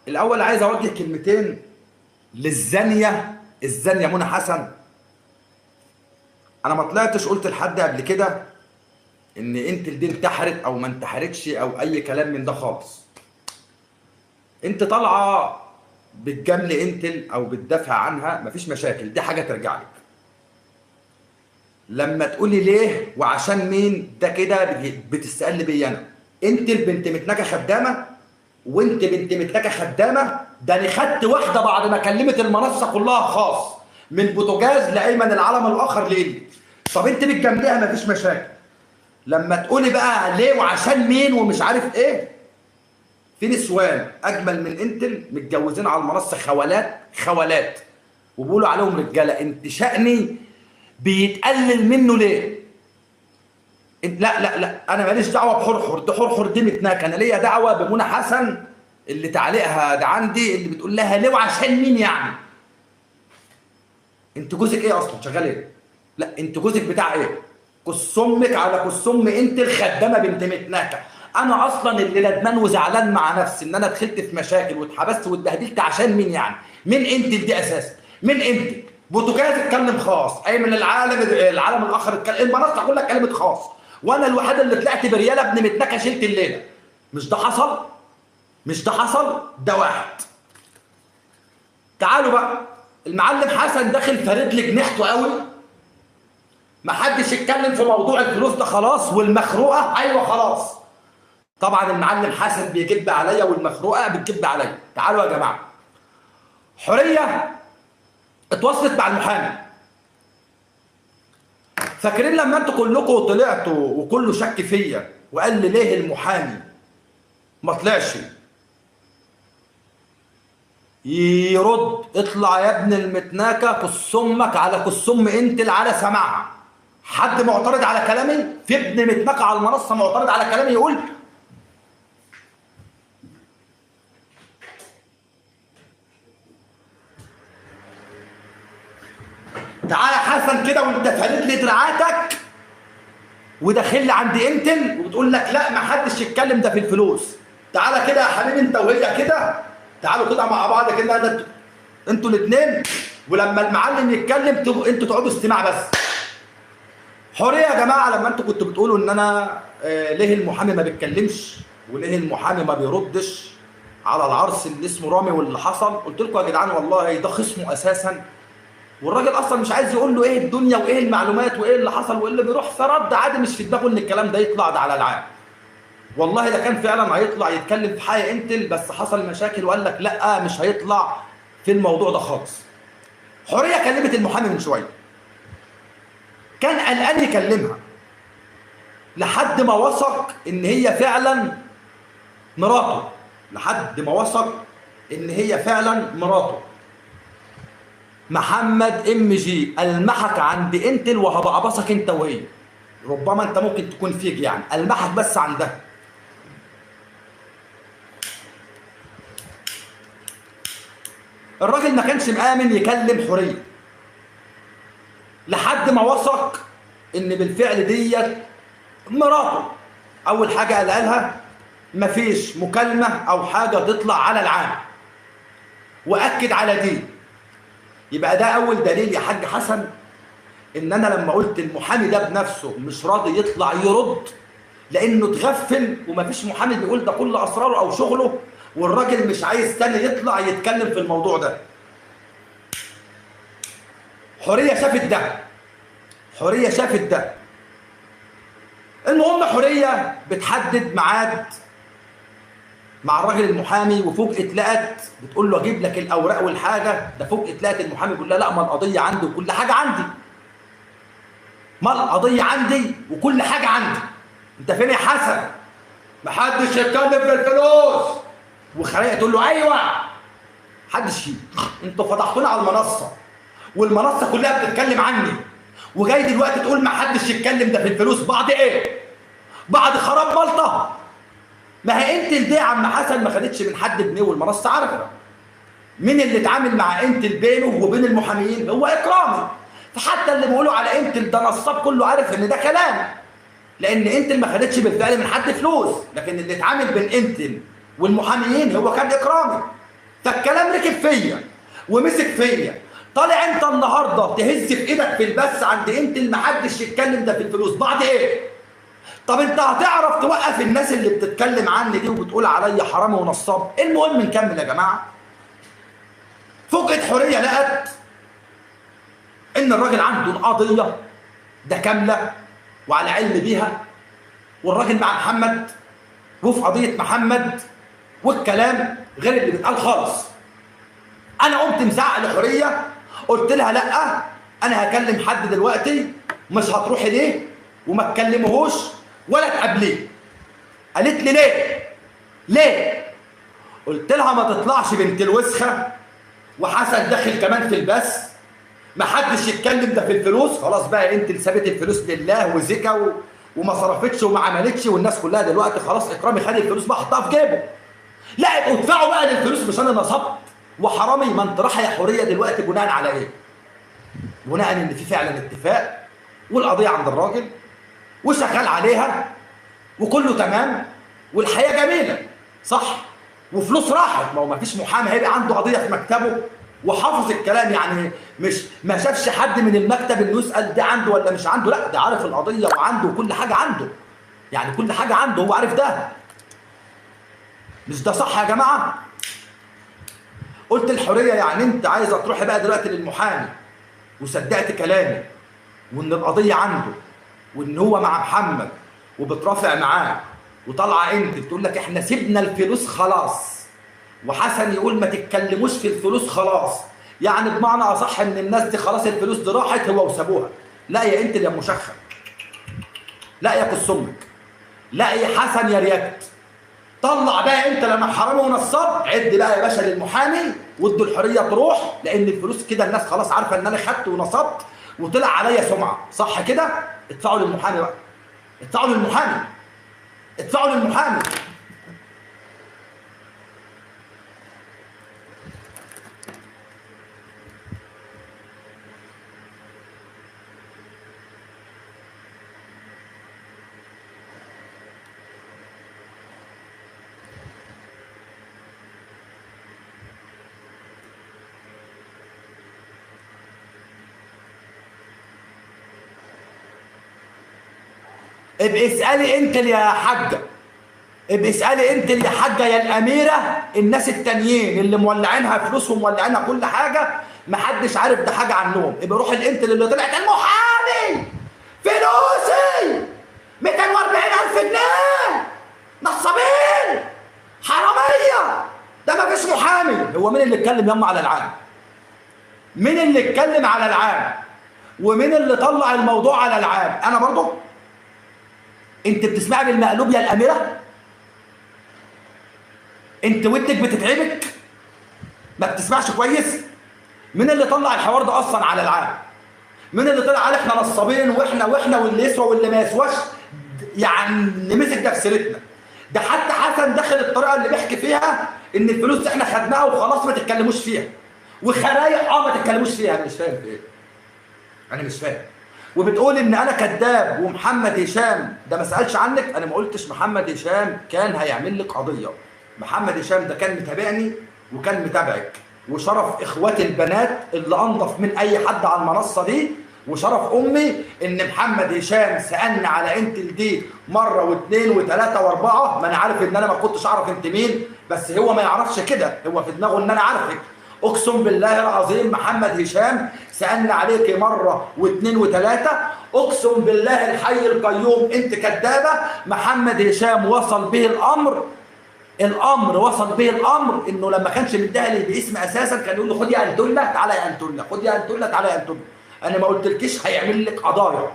الاول عايز اوجه كلمتين الزانيه منى حسن. انا ما طلعتش قلت لحد قبل كده ان انت دي انتحرت او ما انتحرتش او اي كلام من ده خالص. انت طالعه بتجاملي انتل او بتدافع عنها، مفيش مشاكل، دي حاجه ترجع لك. لما تقولي ليه وعشان مين، ده كده بتستقل بيا انا. انت البنت متنكه خدامه، وانت بنت متنكه خدامه. ده انا خدت واحده بعد ما كلمت المنصه كلها خاص، من بوتاجاز لايمن العالم الاخر ليلي. طب انت بتجامليها مفيش مشاكل. لما تقولي بقى ليه وعشان مين ومش عارف ايه، في نسوان اجمل من انتل متجوزين على المنصه، خوالات وبيقولوا عليهم رجاله. انت شأني بيتقلل منه ليه؟ انت لا انا ماليش دعوه بحرحر، ده حرحر دي متناك. انا ليا دعوه بمنى حسن اللي تعليقها ده عندي، اللي بتقول لها ليه وعشان مين يعني. انت جوزك ايه اصلا؟ شغال ايه؟ لا انت جوزك بتاع ايه؟ كس امك على كس ام انت الخدامه بنت متناكه. انا اصلا اللي ندمان وزعلان مع نفسي ان انا دخلت في مشاكل واتحبست واتبهدلت عشان مين يعني؟ مين انت دي اساسا؟ مين انت؟ بوتوجاز اتكلم خاص، اي من العالم الاخر اتكلم، المنصه كلها اتكلمت خاص، وانا الوحيده اللي طلعت برياله ابن متناكه شلت الليله. مش ده حصل؟ مش ده حصل؟ ده واحد. تعالوا بقى، المعلم حسن داخل فارد لي جنيحته قوي. ما حدش يتكلم في موضوع الفلوس ده خلاص، والمخروقه ايوه خلاص. طبعا المعلم حسن بيكب عليا والمخروقه بتكب عليا. تعالوا يا جماعه، حوريه اتواصلت مع المحامي. فاكرين لما انتوا كلكم طلعتوا وكله شك فيا وقال لي ليه المحامي ما طلعش يرد؟ اطلع يا ابن المتناكه، كس امك على كس ام انتل على سماعها. حد معترض على كلامي؟ في ابن متناكه على المنصه معترض على كلامي يقول؟ تعالى حسن كده وانت فارد لي دراعاتك وداخل لي عند انتل وبتقول لك لا ما حدش يتكلم ده في الفلوس. تعالى كده يا حبيبي انت وهي كده، تعالوا كده مع بعض كده، انتوا الاثنين، ولما المعلم يتكلم انتوا تقعدوا استماع بس. حوريه يا جماعه، لما انتوا كنتوا بتقولوا ان انا ليه المحامي ما بيتكلمش وليه المحامي ما بيردش على العرس اللي اسمه رامي واللي حصل، قلت لكم يا جدعان والله ده خصمه اساسا، والراجل اصلا مش عايز يقول له ايه الدنيا وايه المعلومات وايه اللي حصل وايه اللي بيروح، فرد عادي، مش في دماغه ان الكلام ده يطلع ده على العام. والله ده كان فعلا هيطلع يتكلم في حاجه انتل، بس حصل مشاكل وقال لك لا مش هيطلع في الموضوع ده خالص. حوريه كلمت المحامي من شويه، كان قلقان يكلمها لحد ما وثق ان هي فعلا مراته، لحد ما وثق ان هي فعلا مراته. محمد ام جي المحك عند انتل وهبقبصك انت وهي، ربما انت ممكن تكون فيك يعني، المحك بس عندها. الراجل ما كانش مآمن يكلم حوريه لحد ما وثق ان بالفعل ديت مراته. اول حاجه قالها لها مفيش مكالمه او حاجه تطلع على العام، واكد على دي. يبقى ده اول دليل يا حاج حسن ان انا لما قلت المحامي ده بنفسه مش راضي يطلع يرد لانه اتغفل، ومفيش محامي بيقول ده كل اسراره او شغله، والراجل مش عايز تاني يطلع يتكلم في الموضوع ده. حوريه شافت ده، حوريه شافت ده. المهم حوريه بتحدد ميعاد مع الراجل المحامي، وفوجئت لقت بتقول له اجيب لك الاوراق والحاجه، ده فوجئت لقت المحامي بيقول لها لا ما القضيه عندي وكل حاجه عندي، ما القضيه عندي وكل حاجه عندي. انت فين يا حسن؟ محدش يتكلم في الفلوس. وخليها تقول له ايوه محدش انتوا فتحتونا على المنصه والمنصه كلها بتتكلم عني، وجاي دلوقتي تقول ما حدش يتكلم ده في الفلوس. بعد ايه؟ بعد خراب بلطه؟ ما هي انتل دي يا عم حسن ما خدتش من حد جنيه، والمنصه عارفه مين اللي اتعامل مع انتل بينه وبين المحاميين، هو اكرامي. فحتى اللي بيقولوا على انتل ده نصاب كله عارف ان ده كلام، لان انتل ما خدتش بالفعل من حد فلوس، لكن اللي اتعامل بين انتل والمحاميين هو كان اكرامي. فالكلام ركب فيا ومسك فيا. طالع انت النهارده تهز في ايدك في البث عند انتل محدش يتكلم ده في الفلوس بعد ايه؟ طب انت هتعرف توقف الناس اللي بتتكلم عني دي وبتقول عليا حرامي ونصاب؟ المهم نكمل يا جماعه. فوجئت حوريه لقت ان الراجل عنده القضيه ده كامله وعلى علم بيها، والراجل مع محمد وفي قضيه محمد، والكلام غير اللي بيتقال خالص. انا قمت مزعق لحوريه، قلت لها لا انا هكلم حد دلوقتي مش هتروحي ليه وما تكلمهوش ولا تقابليه. قالت لي ليه؟ قلت لها ما تطلعش بنت الوسخه وحسن داخل كمان في البث، ما حدش يتكلم ده في الفلوس. خلاص بقى انت اللي سابت الفلوس لله وزكا وما صرفتش وما عملتش، والناس كلها دلوقتي خلاص اكرامي خد الفلوس بقى حطها في جيبه. لا يبقوا ادفعوا بقى للفلوس مش انا نصبت وحرامي. ما انت رايحه يا حوريه دلوقتي بناء على ايه؟ بناء ان في فعلا اتفاق والقضيه عند الراجل وشغال عليها وكله تمام والحياه جميله صح؟ وفلوس راحت. ما هو ما فيش محامي هيبقى عنده قضيه في مكتبه وحافظ الكلام، يعني مش ما شافش حد من المكتب انه يسال ده عنده ولا مش عنده، لا ده عارف القضيه وعنده كل حاجه عنده، يعني كل حاجه عنده هو عارف ده. مش ده صح يا جماعه؟ قلت الحوريه يعني انت عايزه تروحي بقى دلوقتي للمحامي وصدقت كلامي وان القضيه عنده وان هو مع محمد وبترافع معاه، وطالعه انت بتقول لك احنا سيبنا الفلوس خلاص، وحسن يقول ما تتكلموش في الفلوس خلاص، يعني بمعنى اصح ان الناس دي خلاص الفلوس دي راحت هو وسابوها. لا يا انت يا مشخر، لا يا كسمك، لا يا حسن يا رياكت. طلع بقى انت لما حرامي ونصاب، عد بقى يا باشا للمحامي وادوا الحريه تروح، لان الفلوس كده الناس خلاص عارفه ان انا خدت ونصبت وطلع عليا سمعه، صح كده؟ ادفعوا للمحامي بقى، ادفعوا للمحامي، ادفعوا للمحامي. ابقي اسالي انت يا حاجه، ابقي اسالي انت يا حاجه يا الاميره، الناس التانيين اللي مولعينها فلوس ومولعينها كل حاجه محدش عارف ده حاجه عنهم. ابقي روحي لانت اللي طلعت المحامي فلوسي 240,000 جنيه نصابين حراميه، ده ما فيش محامي. هو مين اللي اتكلم ياما على العام؟ مين اللي اتكلم على العام؟ ومين اللي طلع الموضوع على العام؟ انا برضه؟ انت بتسمعي بالمقلوب يا الاميره؟ انت ودنك بتتعبك؟ ما بتسمعش كويس؟ مين اللي طلع الحوار ده اصلا على العام؟ مين اللي طلع قال احنا نصابين واحنا واللي يسوى واللي ما يسواش يعني نمسك ده في سيرتنا؟ ده حتى حسن دخل الطريقه اللي بيحكي فيها ان الفلوس احنا خدناها وخلاص ما تتكلموش فيها، وخرايق ما تتكلموش فيها. انا مش فاهم في ايه؟ انا مش فاهم. وبتقول ان انا كذاب ومحمد هشام ده ما سالش عنك. انا ما قلتش محمد هشام كان هيعمل لك قضيه. محمد هشام ده كان متابعني وكان متابعك، وشرف اخواتي البنات اللي انضف من اي حد على المنصه دي، وشرف امي ان محمد هشام سالني على انتل دي مره واثنين وثلاثه واربعه. ما انا عارف ان انا ما كنتش اعرف انت مين، بس هو ما يعرفش كده، هو في دماغه ان انا عارفك. اقسم بالله العظيم محمد هشام سالني عليك مره واثنين وثلاثه، اقسم بالله الحي القيوم انت كذابه. محمد هشام وصل به الامر وصل به الامر انه لما كانش مديها لي باسم اساسا كان يقول له خد يا انتولا تعالى يا انتولا، خد يا انتولا تعالى يا انتولا. انا ما قلتلكيش هيعمل لك قضايا،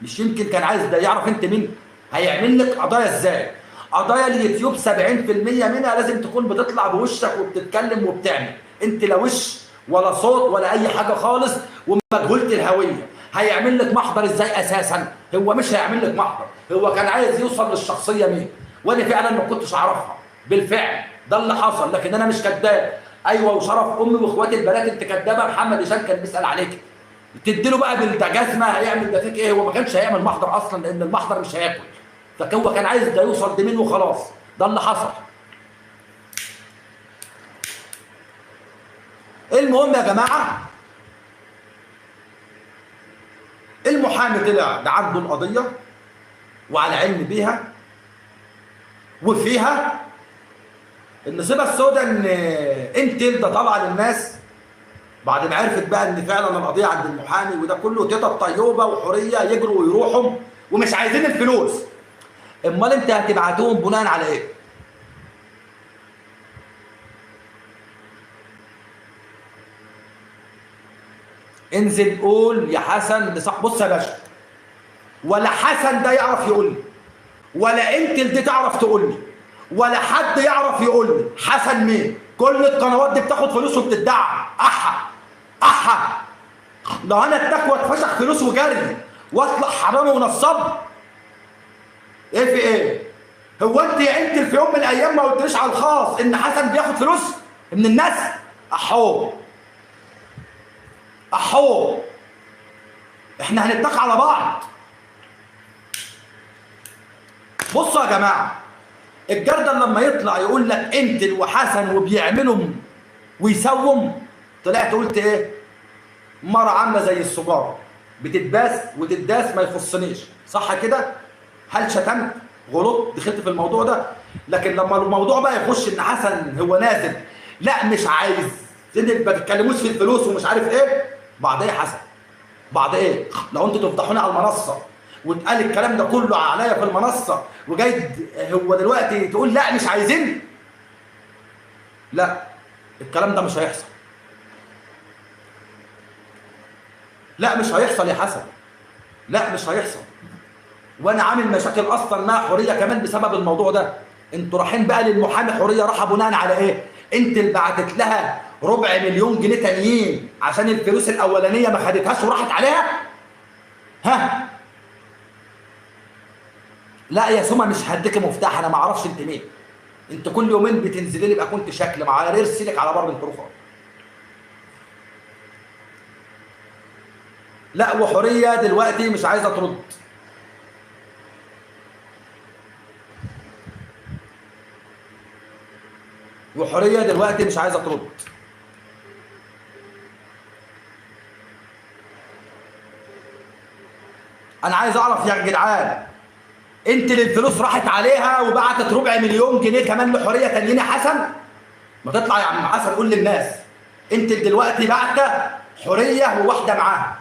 مش يمكن كان عايز ده يعرف انت مين؟ هيعمل لك قضايا ازاي؟ قضايا اليوتيوب 70% منها لازم تكون بتطلع بوشك وبتتكلم وبتعمل، انت لا وش ولا صوت ولا اي حاجه خالص ومجهوله الهويه. هيعمل لك محضر ازاي اساسا؟ هو مش هيعمل لك محضر، هو كان عايز يوصل للشخصيه مين، وانا فعلا ما كنتش اعرفها بالفعل، ده اللي حصل. لكن انا مش كذاب. ايوه وشرف امي واخواتي البنات انت كذابه. محمد هشام كان بيسال عليك، تديله بقى بالتجازمه هيعمل ده فيك ايه؟ هو ما كانش هيعمل محضر اصلا لان المحضر مش هياكل، فهو كان عايز ده يوصل لمين وخلاص، ده اللي حصل. المهم يا جماعه، المحامي طلع ده عنده القضيه وعلى علم بيها، وفيها النصيبه السوداء ان انتل ده طالعه للناس بعد ما عرفت بقى ان فعلا القضيه عند المحامي وده كله، تيتا الطيوبه وحوريه يجروا ويروحوا ومش عايزين الفلوس. امال انت هتبعتوهم بناء على ايه؟ انزل قول يا حسن بص يا باشا، ولا حسن ده يعرف يقول لي، ولا انتل دي تعرف تقول لي، ولا حد يعرف يقول لي حسن مين. كل القنوات دي بتاخد فلوس وبتدعي. احا لو انا اتاك واتفشخ فلوس وجري واطلع حرامي ونصاب، ايه في ايه؟ هو انت يا انتل في يوم من الايام ما قلتليش على الخاص ان حسن بياخد فلوس من الناس؟ احو احنا هنتاك على بعض. بصوا يا جماعه، الجردل لما يطلع يقول لك انتل وحسن وبيعملوا ويسووا، طلعت قلت ايه؟ مره عامله زي السجاره بتتباس وتتداس ما يخصنيش، صح كده؟ هل شتمت؟ غلط؟ دخلت في الموضوع ده. لكن لما الموضوع بقى يخش ان حسن هو نازل لا مش عايز ما تتكلموش في الفلوس ومش عارف ايه، بعد ايه حسن؟ بعد ايه؟ لو انتوا تفضحوني على المنصه واتقال الكلام ده كله عليا في المنصه وجاي هو دلوقتي تقول لا مش عايزين؟ لا، الكلام ده مش هيحصل. لا مش هيحصل يا حسن، لا مش هيحصل. وانا عامل مشاكل اصلا مع حوريه كمان بسبب الموضوع ده. انتوا رايحين بقى للمحامي حوريه راحه بناء على ايه؟ انت اللي بعتت لها 250,000 جنيه تانيين عشان الفلوس الاولانيه ما خدتهاش وراحت عليها؟ ها؟ لا يا سوما مش هديك مفتاح، انا ما اعرفش انت مين. انت كل يومين بتنزلي لي بقى كنت شكل مع ارسلك على بر الطرق. لا وحوريه دلوقتي مش عايزه ترد. وحوريه دلوقتي مش عايزه ترد. انا عايز اعرف يا جدعان، انت اللي الفلوس راحت عليها وبعتت 250,000 جنيه كمان لحوريه تانيين يا حسن؟ ما تطلع يا عم حسن قول للناس انت دلوقتي بعته حوريه وواحده معاها،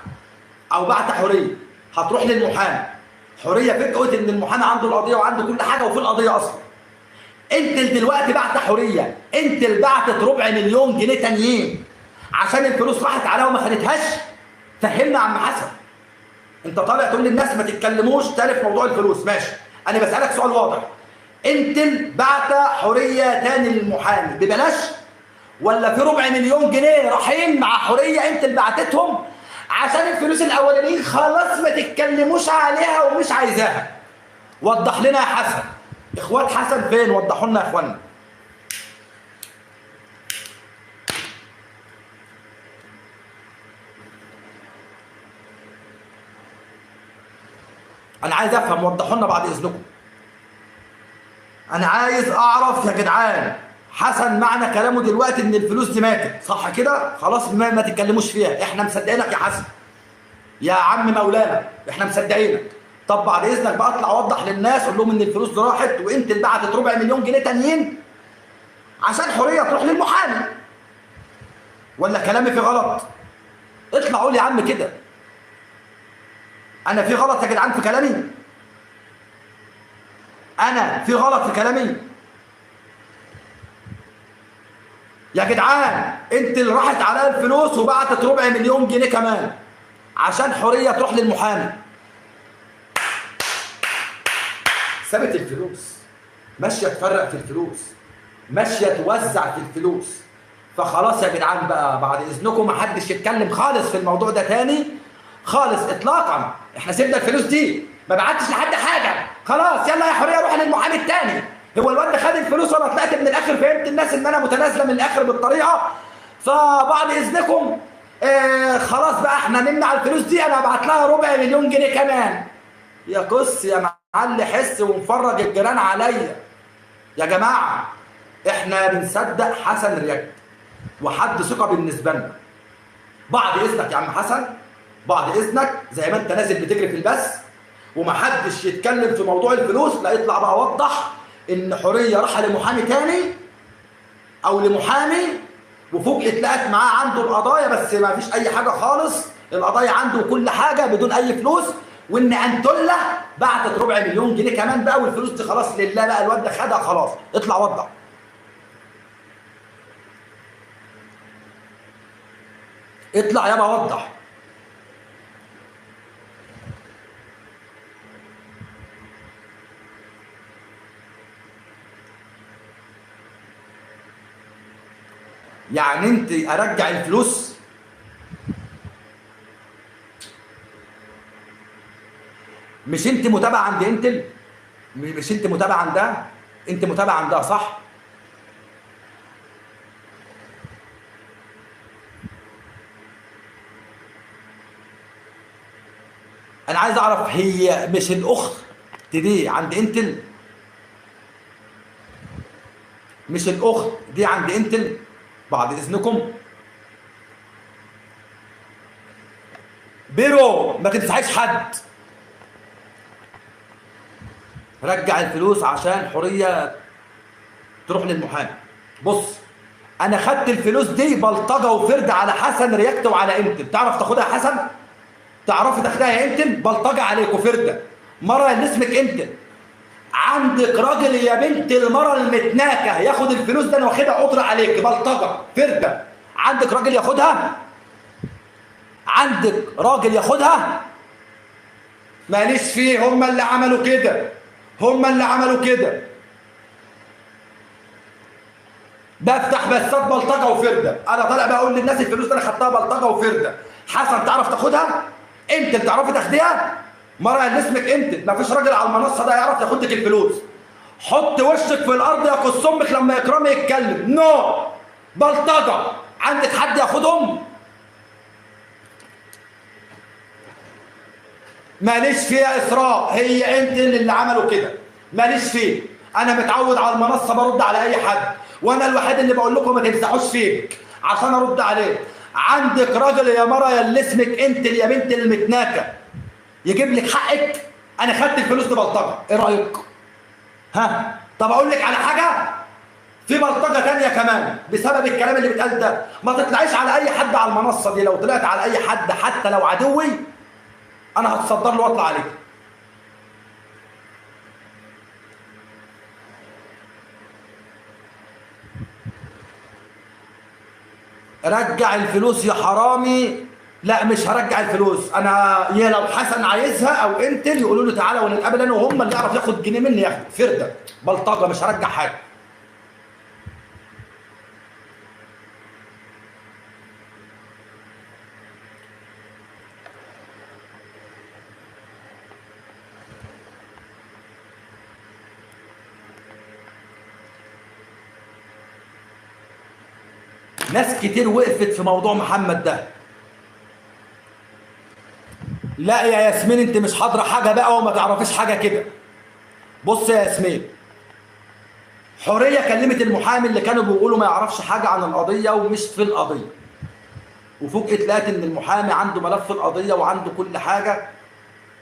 او بعته حوريه هتروح للمحامي. حوريه فكره ان المحامي عنده القضيه وعنده كل حاجه وفي القضيه اصلا. انت دلوقتي بعت حوريه، انت اللي بعتت 250,000 جنيه تانيين عشان الفلوس راحت عليها وما خدتهاش. فهمنا يا عم حسن، انت طالع تقول للناس ما تتكلموش تاني في موضوع الفلوس، ماشي. انا بسالك سؤال واضح، انت اللي بعت حوريه تاني للمحامي ببلاش، ولا في 250,000 جنيه رايحين مع حوريه انت اللي بعتتهم عشان الفلوس الاولانيين خلاص ما تتكلموش عليها ومش عايزاها؟ وضح لنا يا حسن. اخوات حسن فين؟ وضحوا لنا يا اخوانا. انا عايز افهم، وضحوا لنا بعد اذنكم. انا عايز اعرف يا جدعان، حسن معنى كلامه دلوقتي ان الفلوس دي ماتت، صح كده؟ خلاص ما تتكلموش فيها، احنا مصدقينك يا حسن يا عم مولانا، احنا مصدقينك. طب بعد اذنك بقى اطلع اوضح للناس، قول لهم ان الفلوس دي راحت وانت اللي بعتت 250,000 جنيه تانيين عشان حوريه تروح للمحامي، ولا كلامي في غلط؟ اطلع قول يا عم كده. انا في غلط يا جدعان في كلامي؟ انا في غلط في كلامي يا جدعان؟ انت اللي راحت عليها الفلوس وبعتت 250,000 جنيه كمان عشان حوريه تروح للمحامي. سابت الفلوس ماشيه تفرق في الفلوس، ماشيه توزع في الفلوس. فخلاص يا جدعان بقى بعد اذنكم ما حدش يتكلم خالص في الموضوع ده تاني خالص اطلاقا. احنا سيبنا الفلوس دي، ما بعتش لحد حاجه، خلاص يلا يا حوريه روح للمحامي التاني. هو الواد ده خد الفلوس وانا طلعت من الاخر فهمت الناس ان انا متنازله من الاخر بالطريقه. فبعد اذنكم خلاص بقى احنا نمنع الفلوس دي، انا هبعت لها 250,000 جنيه كمان. يا كس يا معلي حس ومفرج الجيران عليا. يا جماعه احنا بنصدق حسن رياض، وحد ثقه بالنسبه لنا. بعد اذنك يا عم حسن، بعد اذنك، زي ما انت نازل بتجري في البث ومحدش يتكلم في موضوع الفلوس، لا يطلع بقى وضح ان حوريه راح لمحامي تاني او لمحامي وفوجئت لقت معاه عنده القضايا بس ما فيش اي حاجه خالص، القضايا عنده وكل حاجه بدون اي فلوس، وان انتله بعتت ربع مليون جنيه كمان بقى والفلوس دي خلاص لله بقى، الواد ده خدها خلاص. اطلع وضح. اطلع يابا وضح. يعني انت ارجع الفلوس؟ مش انت متابعه عند انتل؟ مش انت متابعه عندها؟ انت متابعه عندها صح؟ انا عايز اعرف، هي مش الاخت دي عند انتل؟ مش الاخت دي عند انتل؟ بعد اذنكم بيرو ما تنسحش حد. رجع الفلوس عشان حوريه تروح للمحامي. بص، انا خدت الفلوس دي بلطجه وفرد على حسن رياكت وعلى انتل. تعرف تاخدها يا حسن؟ تعرفي تاخدها يا انتل؟ بلطجه عليك وفرده. مره اللي اسمك انتل، عندك راجل يا بنت المره المتناكه ياخد الفلوس ده، انا واخدها قدره عليك بلطجه فرده. عندك راجل ياخدها؟ عندك راجل ياخدها؟ ماليش فيه، هم اللي عملوا كده، هم اللي عملوا كده. بفتح بسات بلطجه وفرده، انا طالع بقول للناس الفلوس دي انا خدتها بلطجه وفرده. حسن تعرف تاخدها؟ انت تعرفي تاخديها؟ مره اللي اسمك انت، مفيش راجل على المنصه ده يعرف ياخد لك الفلوس. حط وشك في الارض يا قص امك لما اكرامي يتكلم. نو بلطجه. عندك حد ياخدهم؟ ماليش فيها اسراء، هي انت اللي عملوا كده، ماليش فيه. انا متعود على المنصه برد على اي حد، وانا الوحيد اللي بقول لكم ما تمسحوش فيك عشان ارد عليه. عندك راجل يا مره يا اللي اسمك انت يا بنت المتناكه يجيب لك حقك؟ انا خدت الفلوس دي بلطجه، ايه رايك؟ ها؟ طب اقول لك على حاجه، في بلطجه تانيه كمان بسبب الكلام اللي بيتقال ده. ما تطلعيش على اي حد على المنصه دي، لو طلعت على اي حد حتى لو عدوي انا هتصدر له واطلع عليه. رجع الفلوس يا حرامي. لا مش هرجع الفلوس انا، يا لو حسن عايزها او انتل يقولوا له تعالى ونتقابل انا وهم، اللي يعرف ياخد جنيه مني ياخد فرده. بلطجه مش هرجع حاجه. ناس كتير وقفت في موضوع محمد ده. لا يا ياسمين انت مش حاضره حاجه بقى وما تعرفيش حاجه كده. بص يا ياسمين، حوريه كلمت المحامي اللي كانوا بيقولوا ما يعرفش حاجه عن القضيه ومش في القضيه، وفوجئت لقيت ان المحامي عنده ملف القضيه وعنده كل حاجه.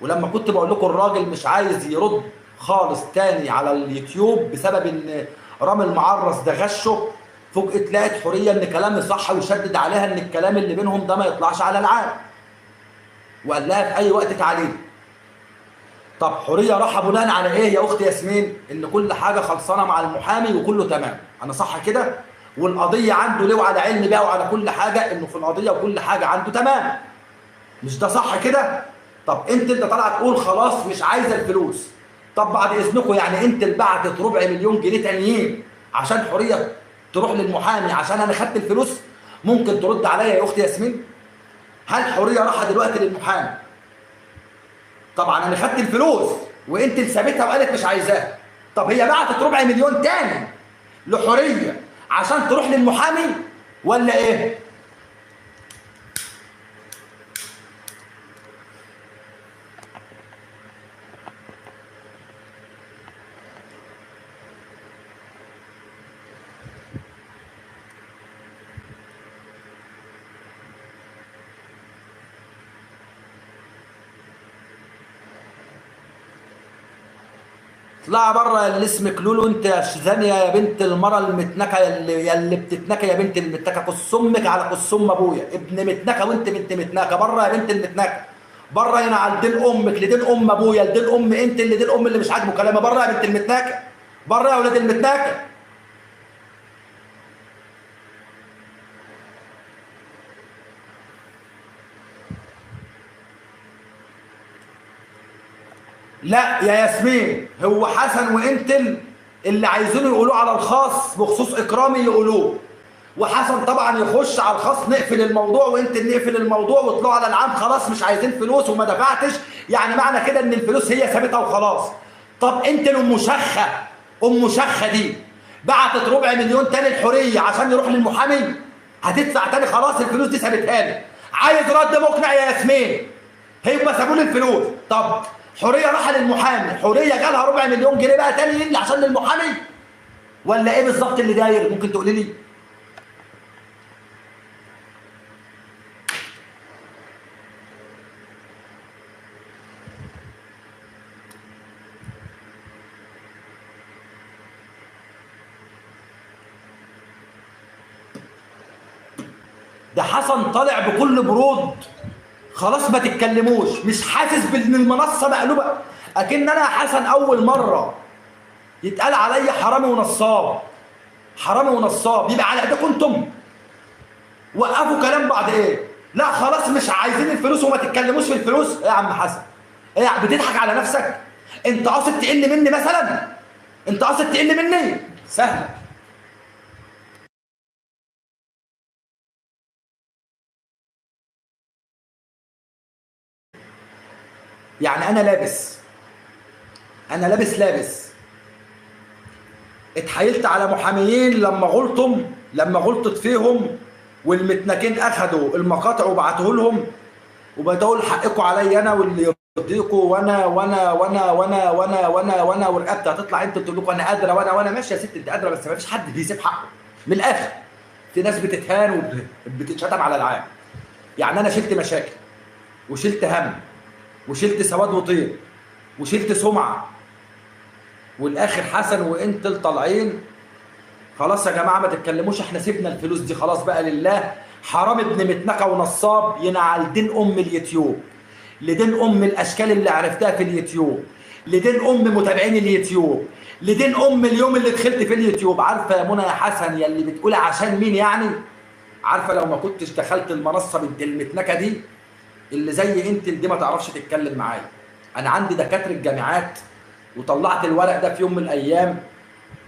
ولما كنت بقول لكم الراجل مش عايز يرد خالص تاني على اليوتيوب بسبب ان رامي المعرس ده غشه، فوجئت لقيت حوريه ان كلامي صح ويشدد عليها ان الكلام اللي بينهم ده ما يطلعش على العام، وقال لها في اي وقت تعالي. طب حوريه راحه بناء على ايه يا اخت ياسمين؟ ان كل حاجه خلصانه مع المحامي وكله تمام. انا صح كده؟ والقضيه عنده ليه وعلى علم بقى وعلى كل حاجه انه في القضيه وكل حاجه عنده تمام. مش ده صح كده؟ طب انت طالعه تقول خلاص مش عايزه الفلوس. طب بعد اذنكم، يعني انت اللي بعتت ربع مليون جنيه تانيين عشان حوريه تروح للمحامي عشان انا خدت الفلوس؟ ممكن ترد عليا يا اختي ياسمين؟ هل حوريه راحه دلوقتي للمحامي؟ طبعا انا خدت الفلوس وانت اللي سابتها وقالت مش عايزاها. طب هي بعتت ربع مليون تاني لحوريه عشان تروح للمحامي ولا ايه؟ اطلعي بره يا اللي اسمك لولو، انت يا ثانيه يا بنت المره المتنكه، يا اللي بتتنكه يا بنت المتنكه، قص امك على قص ام ابويا، ابن متنكه وانت بنت متنكه، بره يا بنت المتنكه، بره هنا على دين امك لدين ام ابويا لدين ام انت اللي دين ام اللي مش عاجبه كلامي، بره يا بنت المتنكه، بره يا ولاد المتنكه. لا يا ياسمين، هو حسن وانتل اللي عايزينه يقولوه على الخاص بخصوص اكرامي يقولوه، وحسن طبعا يخش على الخاص نقفل الموضوع، وانتل نقفل الموضوع واطلعوا على العام خلاص مش عايزين فلوس وما دفعتش، يعني معنى كده ان الفلوس هي ثابته وخلاص. طب انتل ام شخه، ام شخه دي بعتت ربع مليون تاني الحريه عشان يروح للمحامي، هتدفع تاني خلاص الفلوس دي ثابتها لي، عايز رد مقنع يا ياسمين، هم سابوا لي الفلوس. طب حوريه راح للمحامي، حوريه جالها ربع مليون جنيه بقى تاني اللي عشان للمحامي، ولا ايه بالظبط اللي داير؟ ممكن تقولي لي؟ ده حسن طالع بكل برود، خلاص ما تتكلموش، مش حاسس بان المنصه مقلوبه، اكن انا حسن اول مره يتقال عليا حرامي ونصاب، حرامي ونصاب يبقى على ايديكم انتم. وقفوا كلام بعض ايه؟ لا خلاص مش عايزين الفلوس وما تتكلموش في الفلوس. ايه يا عم حسن؟ ايه بتضحك على نفسك؟ انت قاصد تقل مني مثلا؟ انت قاصد تقل مني؟ سهله. يعني انا لابس اتحايلت على محاميين لما غلطت فيهم، والمتنكين اخدوا المقاطع وبعتوه لهم، وبدأوا حقكم عليا انا واللي يرضيكم، وانا ورقبتي هتطلع انت تقول لكم انا قادره، وانا ماشي يا ست انت قادره، بس ما فيش حد بيسيب حقه من الاخر. في ناس بتتهان وبتتشتم على العام. يعني انا شلت مشاكل وشلت هم وشلت سواد وطين وشلت سمعه، والاخر حسن وانت طالعين خلاص يا جماعه ما تتكلموش، احنا سيبنا الفلوس دي خلاص بقى لله، حرام ابن متنكه ونصاب ينعل دين ام اليوتيوب، لدين ام الاشكال اللي عرفتها في اليوتيوب، لدين ام متابعين اليوتيوب، لدين ام اليوم اللي دخلت في اليوتيوب. عارفه يا منى يا حسن يا اللي بتقولي عشان مين يعني؟ عارفه لو ما كنتش دخلت المنصه بنت المتنكه دي اللي زي انت دي ما تعرفش تتكلم معايا. انا عندي دكاتره جامعات وطلعت الورق ده في يوم من الايام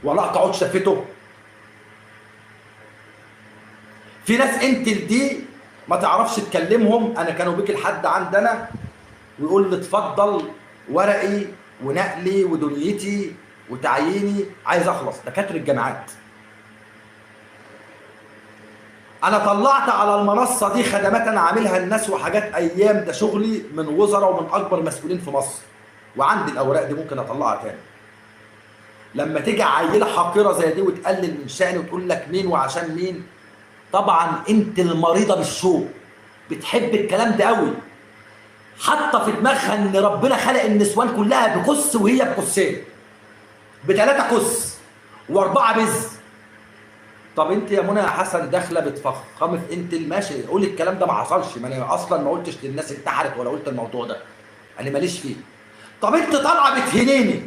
ولا اقعد شافته. في ناس انت دي ما تعرفش تكلمهم، انا كانوا بيجي لحد عندنا ويقول لي اتفضل ورقي ونقلي ودنيتي وتعييني، عايز اخلص. دكاتره الجامعات انا طلعت على المنصه دي خدمات انا عاملها للناس وحاجات ايام، ده شغلي من وزراء ومن اكبر مسؤولين في مصر، وعندي الاوراق دي ممكن اطلعها تاني. لما تيجي عيله حقيره زي دي وتقلل من شأني وتقول لك مين وعشان مين، طبعا انت المريضه بالشوق بتحب الكلام ده قوي، حاطه في دماغها ان ربنا خلق النسوان كلها بكس وهي بكسين، بثلاثه كس واربعه بز. طب انت يا منى يا حسن داخله بتفخمي في انت ماشي، قولي الكلام ده ما حصلش، ما انا اصلا ما قلتش للناس انتحرت ولا قلت الموضوع ده، انا ماليش فيه. طب انت طالعه بتهينيني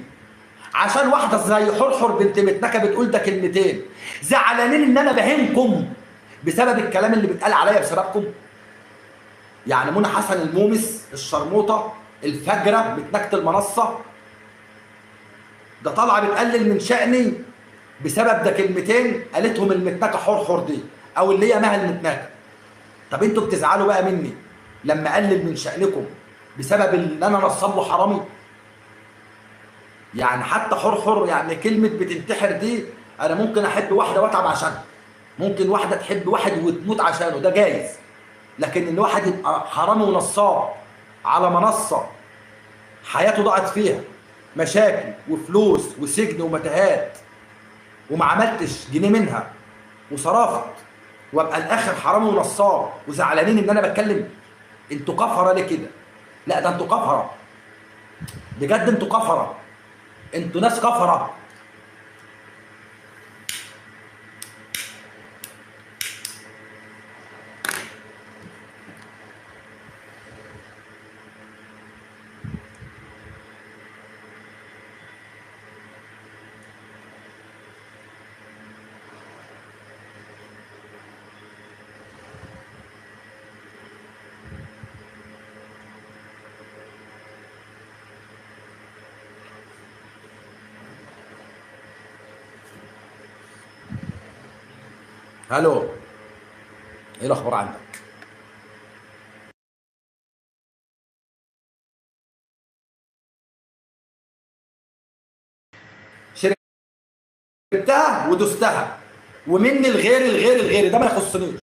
عشان واحده زي حرحر بنت متنكه بتقول ده كلمتين، زعلانين ان انا بهينكم بسبب الكلام اللي بيتقال عليا بسببكم. يعني منى حسن المومس الشرموطه الفجره متنكه المنصه ده طالعه بتقلل من شأني بسبب ده كلمتين قالتهم المتنكه حرحر دي او اللي هي مها المتنكه. طب انتوا بتزعلوا بقى مني لما اقلل من شأنكم بسبب ان انا نصاب وحرامي؟ يعني حتى حرحر يعني كلمه بتنتحر دي انا ممكن احب واحده واتعب عشانها، ممكن واحده تحب واحد وتموت عشانه، ده جايز. لكن ان واحد يبقى حرامي ونصاب على منصه حياته ضاعت فيها مشاكل وفلوس وسجن ومتاهات وما عملتش جنيه منها وصرفت، وابقى الاخر حرامي ونصاب وزعلانين ان انا بتكلم؟ انتوا كفره ليه كده؟ لا ده انتوا كفره بجد، انتوا كفره. انتوا ناس كفره. الو، ايه الاخبار عندك؟ شربتها ودستها، ومني الغير ده ما يخصنيش.